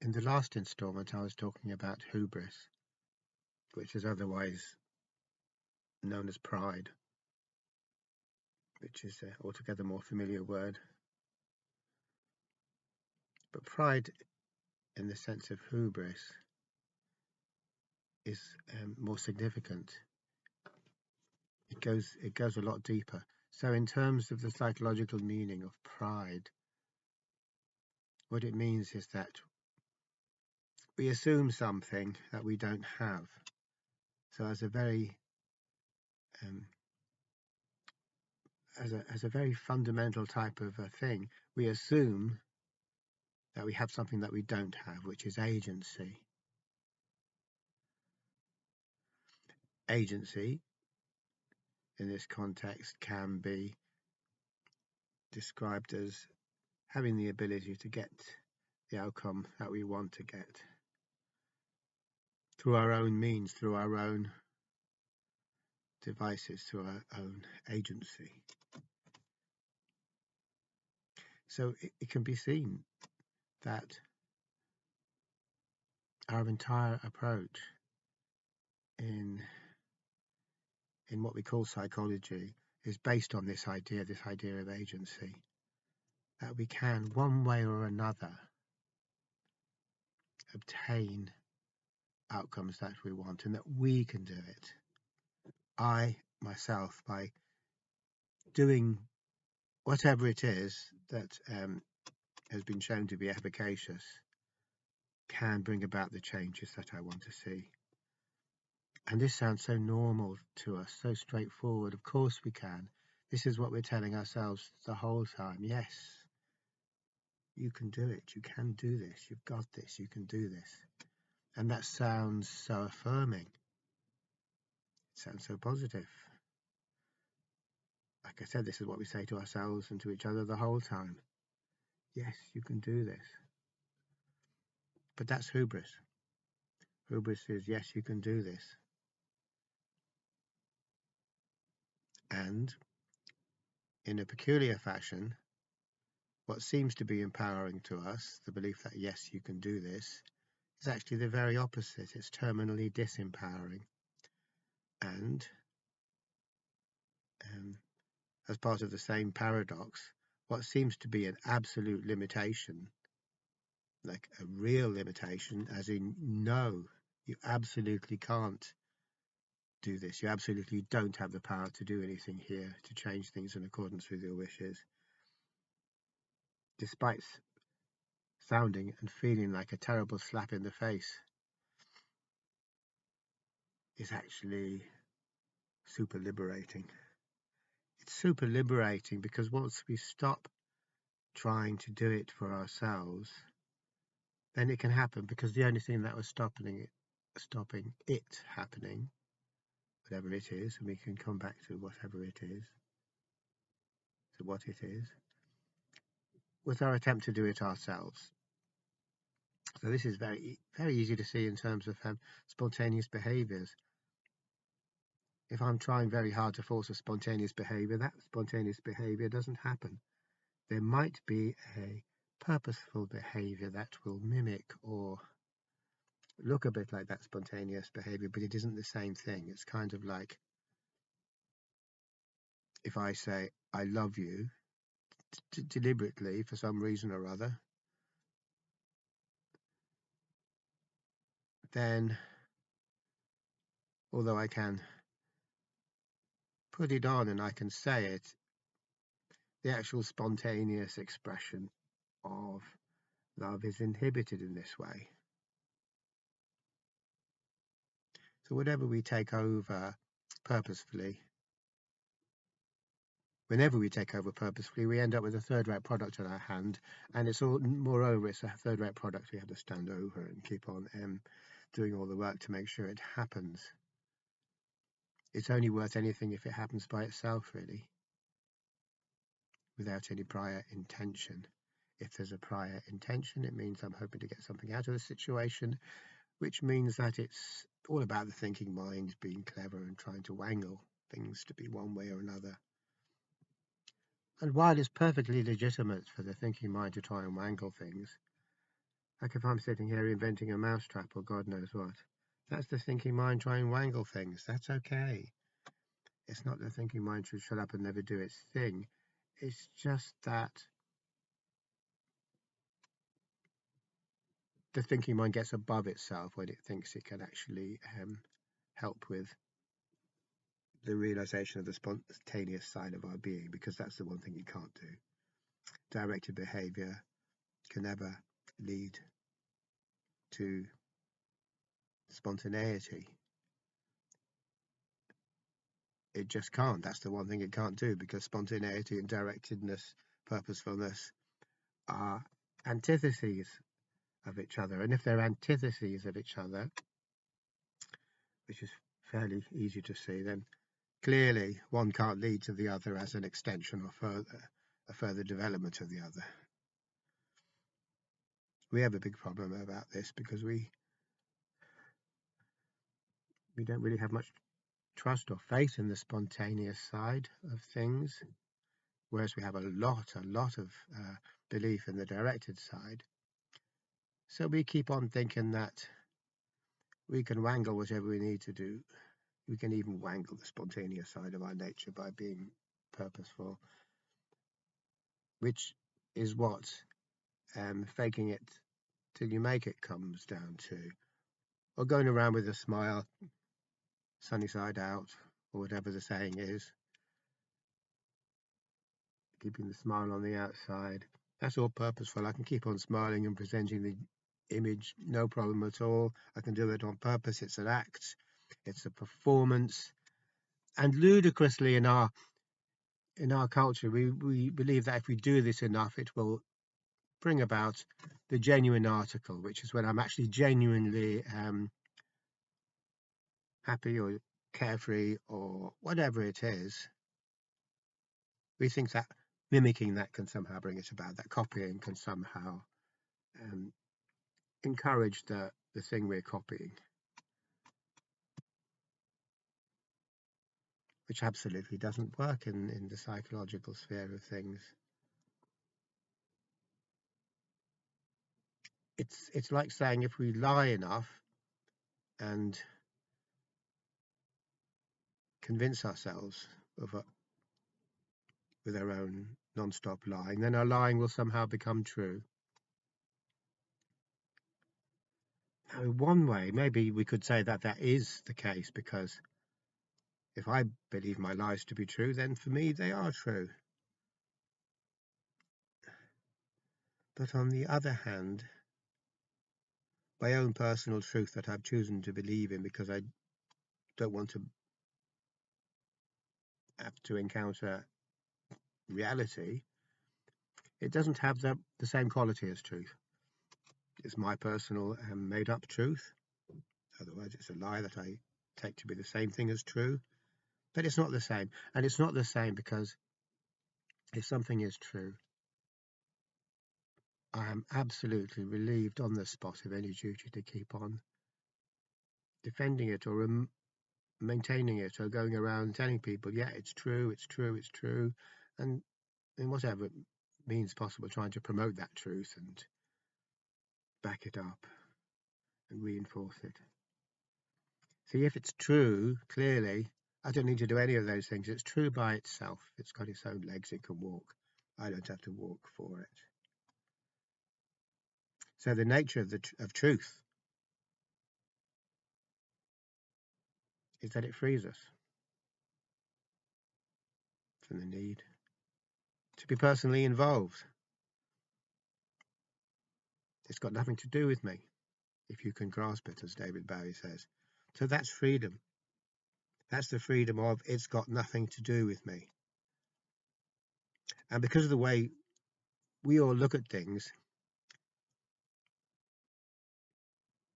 In the last installment, I was talking about hubris, which is otherwise known as pride, which is an altogether more familiar word. But pride, in the sense of hubris, is more significant. It goes a lot deeper. So in terms of the psychological meaning of pride, what it means is that we assume something that we don't have. So as a very fundamental type of a thing, we assume that we have something that we don't have, which is agency. Agency, in this context, can be described as having the ability to get the outcome that we want to get through our own means, through our own devices, through our own agency. So it can be seen that our entire approach in what we call psychology is based on this idea of agency, that we can, one way or another, obtain outcomes that we want, and that we can do it. I, myself, by doing whatever it is that has been shown to be efficacious, can bring about the changes that I want to see. And this sounds so normal to us, so straightforward. Of course we can. This is what we're telling ourselves the whole time. Yes, you can do it. You can do this. You've got this. You can do this. And that sounds so affirming. It sounds so positive. Like I said, this is what we say to ourselves and to each other the whole time. Yes, you can do this. But that's hubris. Hubris is, yes, you can do this. And in a peculiar fashion, what seems to be empowering to us, the belief that, yes, you can do this, is actually the very opposite. It's terminally disempowering. And as part of the same paradox, what seems to be an absolute limitation, like a real limitation, as in, no, you absolutely can't do this. You absolutely don't have the power to do anything here, to change things in accordance with your wishes. Despite sounding and feeling like a terrible slap in the face, is actually super liberating. It's super liberating because once we stop trying to do it for ourselves, then it can happen, because the only thing that was stopping it happening, whatever it is, and we can come back to whatever it is, to what it is, was our attempt to do it ourselves. So this is very, very easy to see in terms of spontaneous behaviors. If I'm trying very hard to force a spontaneous behavior, that spontaneous behavior doesn't happen. There might be a purposeful behavior that will mimic or look a bit like that spontaneous behavior, but it isn't the same thing. It's kind of like if I say, I love you, deliberately for some reason or other, then although I can put it on and I can say it, the actual spontaneous expression of love is inhibited in this way. So whatever we take over purposefully, whenever we take over purposefully, we end up with a third-rate product in our hand, and it's all, moreover, it's a third-rate product we have to stand over and keep on doing all the work to make sure it happens. It's only worth anything if it happens by itself, really, without any prior intention. If there's a prior intention, it means I'm hoping to get something out of the situation, which means that it's all about the thinking mind being clever and trying to wangle things to be one way or another. And while it's perfectly legitimate for the thinking mind to try and wangle things, Like if I'm sitting here inventing a mousetrap or God knows what, that's the thinking mind trying to wangle things. That's okay. It's not the thinking mind should shut up and never do its thing. It's just that the thinking mind gets above itself when it thinks it can actually help with the realization of the spontaneous side of our being, because that's the one thing it can't do. Directed behavior can never lead to spontaneity. It just can't. That's the one thing it can't do, because spontaneity and directedness, purposefulness are antitheses of each other. And if they're antitheses of each other, which is fairly easy to see, then clearly one can't lead to the other as an extension or a further development of the other. We have a big problem about this because we don't really have much trust or faith in the spontaneous side of things, whereas we have a lot of belief in the directed side. So we keep on thinking that we can wangle whatever we need to do. We can even wangle the spontaneous side of our nature by being purposeful, which is what faking it till you make it comes down to, or going around with a smile, sunny side out, or whatever the saying is, keeping the smile on the outside. That's all purposeful. I can keep on smiling and presenting the image, no problem at all. I can do it on purpose. It's an act, it's a performance. And ludicrously in our culture, we believe that if we do this enough, it will bring about the genuine article, which is when I'm actually genuinely happy or carefree or whatever it is. We think that mimicking that can somehow bring it about, that copying can somehow encourage the thing we're copying, which absolutely doesn't work in the psychological sphere of things. It's like saying if we lie enough and convince ourselves with our own non-stop lying, then our lying will somehow become true. Now, in one way, maybe we could say that that is the case, because if I believe my lies to be true, then for me they are true. But on the other hand, my own personal truth that I've chosen to believe in because I don't want to have to encounter reality, it doesn't have the same quality as truth. It's my personal made up truth. Otherwise, it's a lie that I take to be the same thing as true. But it's not the same. And it's not the same because if something is true, I am absolutely relieved on the spot of any duty to keep on defending it or maintaining it or going around telling people, yeah, it's true, it's true, it's true. And in whatever means possible, trying to promote that truth and back it up and reinforce it. See, if it's true, clearly, I don't need to do any of those things. It's true by itself. It's got its own legs. It can walk. I don't have to walk for it. So the nature of truth is that it frees us from the need to be personally involved. It's got nothing to do with me, if you can grasp it, as David Bowie says. So that's freedom. That's the freedom of it's got nothing to do with me. And because of the way we all look at things,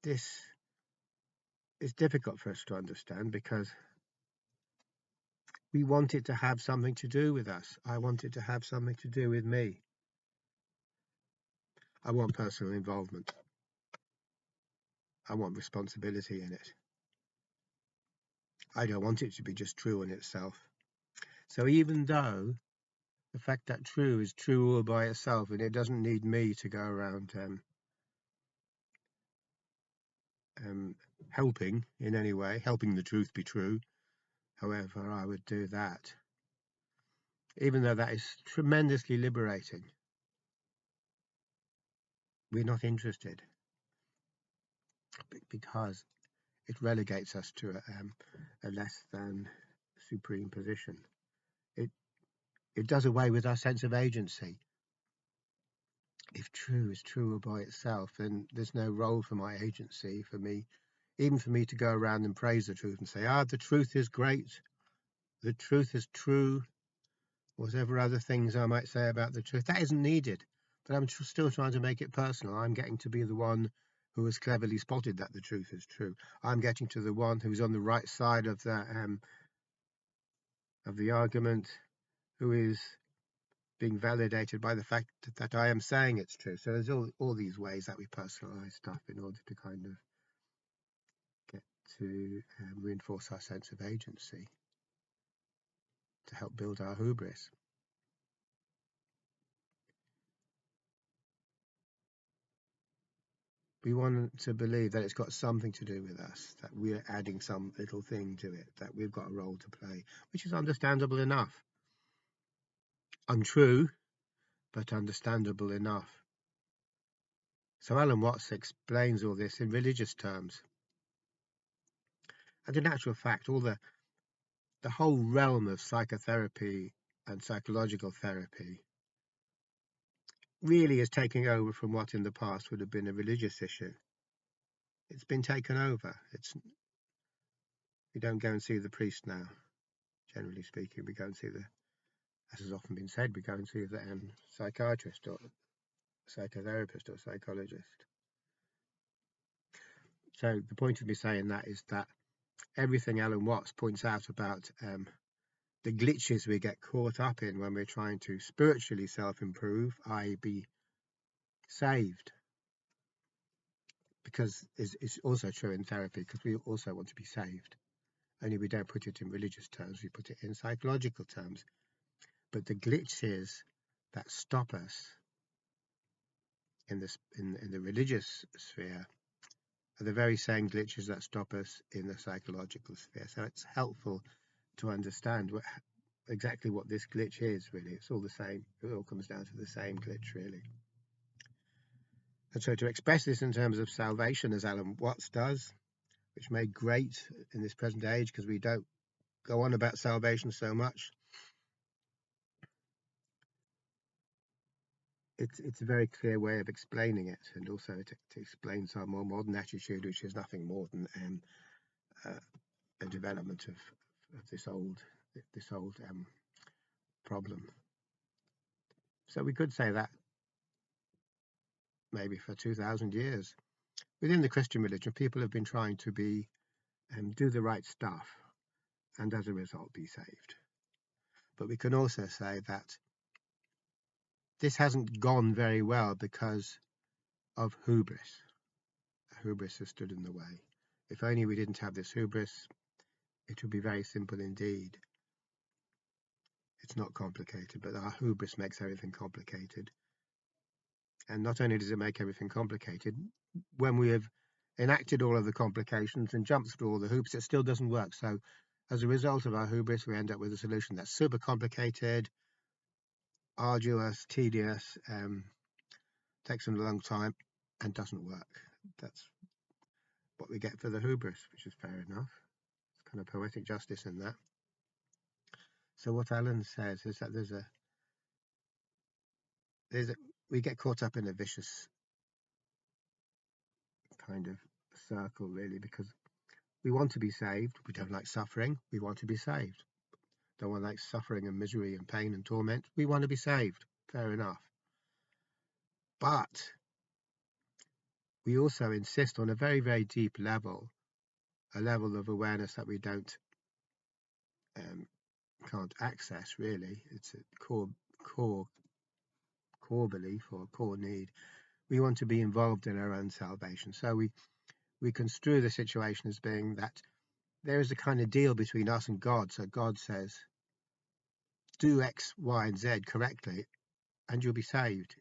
this is difficult for us to understand because we want it to have something to do with us. I want it to have something to do with me. I want personal involvement. I want responsibility in it. I don't want it to be just true in itself. So even though the fact that true is true all by itself and it doesn't need me to go around helping in any way, helping the truth be true, however I would do that, even though that is tremendously liberating. We're not interested because it relegates us to a less than supreme position. It does away with our sense of agency. If true is true by itself, then there's no role for my agency, for me, even for me to go around and praise the truth and say, the truth is great, the truth is true, whatever other things I might say about the truth. That isn't needed, but I'm still trying to make it personal. I'm getting to be the one who has cleverly spotted that the truth is true. I'm getting to the one who's on the right side of the argument, who is being validated by the fact that I am saying it's true. So there's all these ways that we personalize stuff in order to kind of get to reinforce our sense of agency, to help build our hubris. We want to believe that it's got something to do with us, that we're adding some little thing to it, that we've got a role to play, which is understandable enough. Untrue, but understandable enough. So Alan Watts explains all this in religious terms. And in actual fact, all the whole realm of psychotherapy and psychological therapy really is taking over from what in the past would have been a religious issue. It's been taken over. We don't go and see the priest now, generally speaking. We go and see as has often been said, we go and see the psychiatrist or psychotherapist or psychologist. So the point of me saying that is that everything Alan Watts points out about the glitches we get caught up in when we're trying to spiritually self-improve, i.e. be saved, because it's also true in therapy, because we also want to be saved, only we don't put it in religious terms, we put it in psychological terms. But the glitches that stop us in the religious sphere are the very same glitches that stop us in the psychological sphere. So it's helpful to understand exactly what this glitch is, really. It's all the same. It all comes down to the same glitch, really. And so to express this in terms of salvation, as Alan Watts does, which made great in this present age because we don't go on about salvation so much, it's a very clear way of explaining it, and also it explains our more modern attitude, which is nothing more than a development of this old problem. So we could say that maybe for 2,000 years within the Christian religion, people have been trying to do the right stuff, and as a result be saved. But we can also say that this hasn't gone very well because of hubris. Hubris has stood in the way. If only we didn't have this hubris, it would be very simple indeed. It's not complicated, but our hubris makes everything complicated. And not only does it make everything complicated, when we have enacted all of the complications and jumped through all the hoops, it still doesn't work. So as a result of our hubris, we end up with a solution that's super complicated, arduous, tedious, takes a long time, and doesn't work. That's what we get for the hubris, which is fair enough. It's kind of poetic justice in that. So what Alan says is that we get caught up in a vicious kind of circle, really, because we want to be saved. We don't like suffering. We want to be saved. Don't want to like suffering and misery and pain and torment. We want to be saved. Fair enough. But we also insist on a very, very deep level, a level of awareness that we can't access, really. It's a core belief or core need. We want to be involved in our own salvation. So we construe the situation as being that there is a kind of deal between us and God. So God says, do X, Y, and Z correctly, and you'll be saved.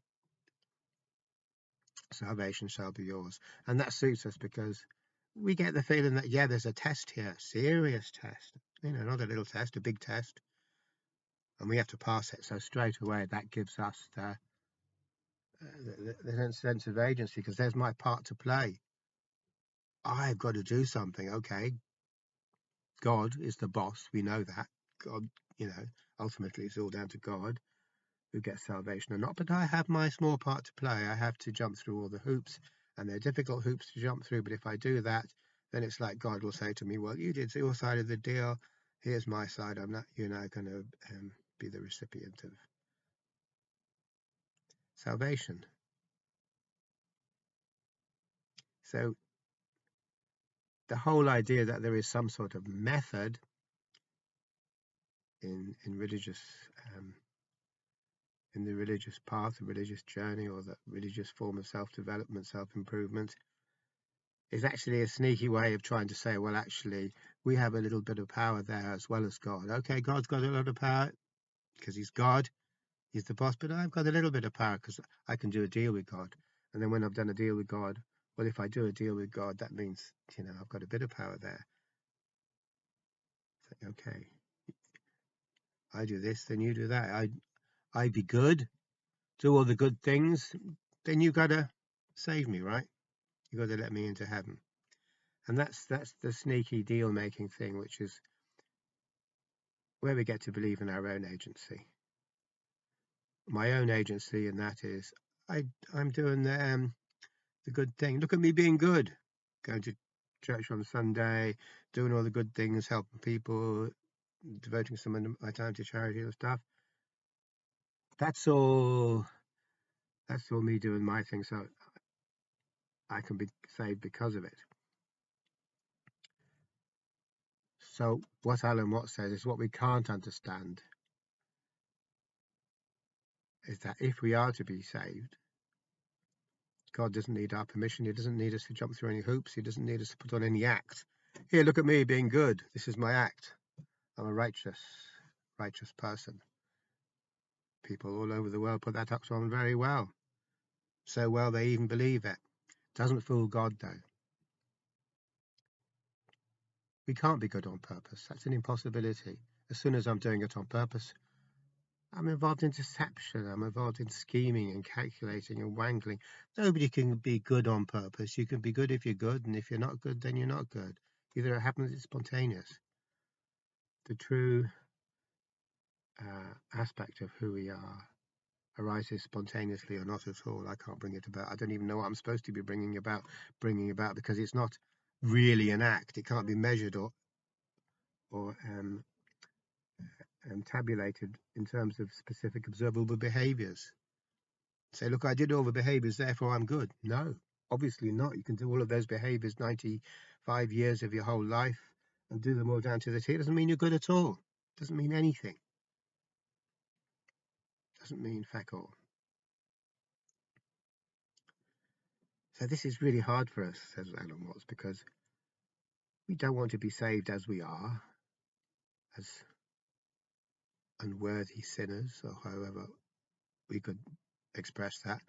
Salvation shall be yours. And that suits us because we get the feeling that, yeah, there's a test here, serious test, not a little test, a big test, and we have to pass it. So straight away, that gives us the sense of agency, because there's my part to play. I've got to do something. Okay, God is the boss. We know that. God, ultimately it's all down to God who gets salvation or not. But I have my small part to play. I have to jump through all the hoops, and they're difficult hoops to jump through. But if I do that, then it's like God will say to me, well, you did your side of the deal. Here's my side. You're now going to be the recipient of salvation. So the whole idea that there is some sort of method in religious in the religious path, the religious journey, or the religious form of self-development, self-improvement, is actually a sneaky way of trying to say, well, actually, we have a little bit of power there as well as God. Okay, God's got a lot of power because he's God, he's the boss, but I've got a little bit of power because I can do a deal with God. And then when I've done a deal with God, well, if I do a deal with God, that means, I've got a bit of power there. So, okay, I do this, then you do that. I be good, do all the good things, then you got to save me, right? You got to let me into heaven. And that's the sneaky deal-making thing, which is where we get to believe in our own agency. My own agency, and that is, I'm doing the good thing. Look at me being good, going to church on Sunday, doing all the good things, helping people, devoting some of my time to charity and stuff. That's all me doing my thing, so I can be saved because of it. So what Alan Watts says is, what we can't understand is that if we are to be saved, God doesn't need our permission. He doesn't need us to jump through any hoops. He doesn't need us to put on any act. Here, look at me being good. This is my act. I'm a righteous person. People all over the world put that up on very well. So well they even believe it. Doesn't fool God, though. We can't be good on purpose. That's an impossibility. As soon as I'm doing it on purpose, I'm involved in deception. I'm involved in scheming and calculating and wangling. Nobody can be good on purpose. You can be good if you're good, and if you're not good, then you're not good. Either it happens, it's spontaneous. The true aspect of who we are arises spontaneously or not at all. I can't bring it about. I don't even know what I'm supposed to be bringing about, because it's not really an act. It can't be measured or tabulated in terms of specific observable behaviors. Say, look, I did all the behaviors, therefore I'm good. No, obviously not. You can do all of those behaviors 95 years of your whole life and do them all down to the T. It doesn't mean you're good at all. It doesn't mean anything. It doesn't mean feck all. So this is really hard for us, says Alan Watts, because we don't want to be saved as we are, as unworthy sinners, or however we could express that.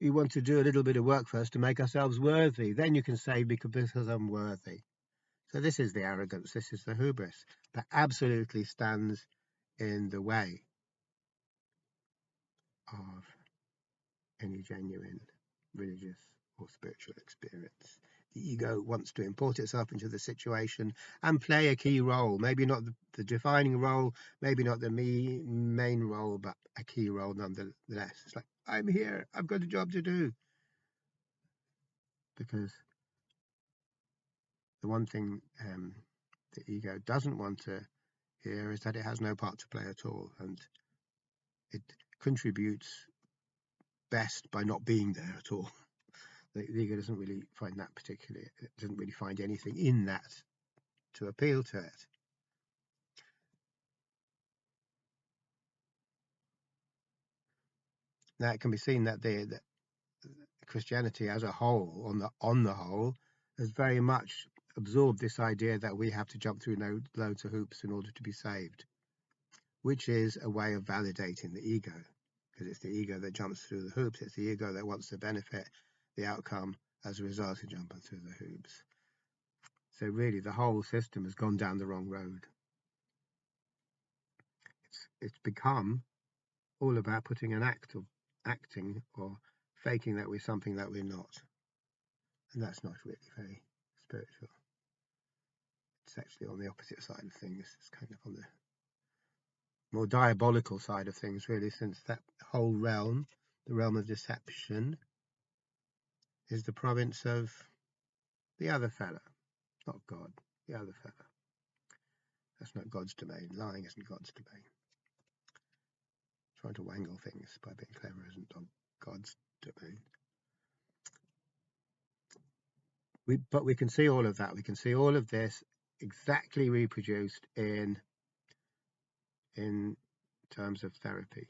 We want to do a little bit of work first to make ourselves worthy. Then you can say because I'm worthy. So this is the arrogance, this is the hubris that absolutely stands in the way of any genuine religious or spiritual experience. The ego wants to import itself into the situation and play a key role, maybe not the defining role, maybe not the main role, but a key role nonetheless. It's like, I'm here, I've got a job to do. Because the one thing the ego doesn't want to hear is that it has no part to play at all, and it contributes best by not being there at all. The ego doesn't really find that particularly, it doesn't really find anything in that to appeal to it. Now it can be seen that the Christianity as a whole, on the whole, has very much absorbed this idea that we have to jump through loads of hoops in order to be saved, which is a way of validating the ego, because it's the ego that jumps through the hoops. It's the ego that wants to benefit the outcome as a result of jumping through the hoops. So really the whole system has gone down the wrong road. It's become all about putting an act of acting or faking that we're something that we're not. And that's not really very spiritual. It's actually on the opposite side of things. It's kind of on the more diabolical side of things, really, since that whole realm, the realm of deception, is the province of the other fella, not God, the other fella. That's not God's domain. Lying isn't God's domain. Trying to wangle things by being clever isn't God's domain. But we can see all of that. We can see all of this exactly reproduced in terms of therapy.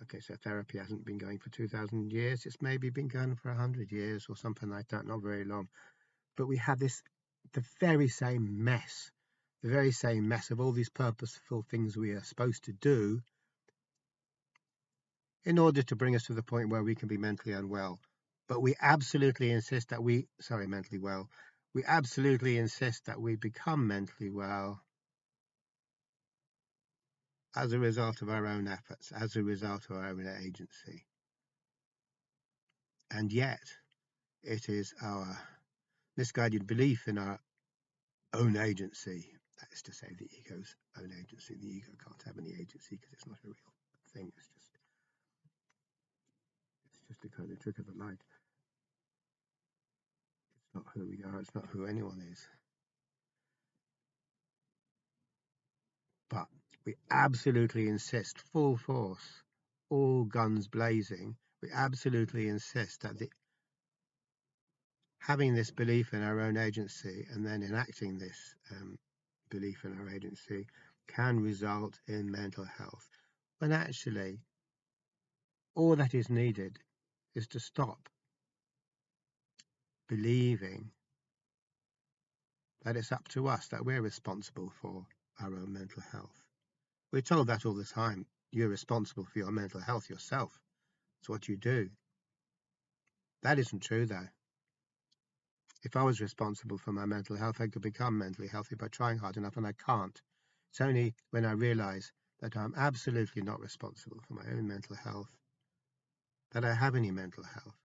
Okay, so therapy hasn't been going for 2,000 years. It's maybe been going for 100 years or something like that, not very long. But we have the very same mess of all these purposeful things we are supposed to do in order to bring us to the point where we can be mentally unwell. But we absolutely insist that we absolutely insist that we become mentally well as a result of our own efforts, as a result of our own agency. And yet, it is our misguided belief in our own agency, that is to say, the ego's own agency. The ego can't have any agency because it's not a real thing. It's just a kind of trick of the light. It's not who we are. It's not who anyone is. But we absolutely insist, full force, all guns blazing, we absolutely insist that having this belief in our own agency and then enacting this belief in our agency can result in mental health, when actually all that is needed is to stop believing that it's up to us, that we're responsible for our own mental health. We're told that all the time. You're responsible for your mental health yourself. It's what you do. That isn't true, though. If I was responsible for my mental health, I could become mentally healthy by trying hard enough, and I can't. It's only when I realize that I'm absolutely not responsible for my own mental health that I have any mental health.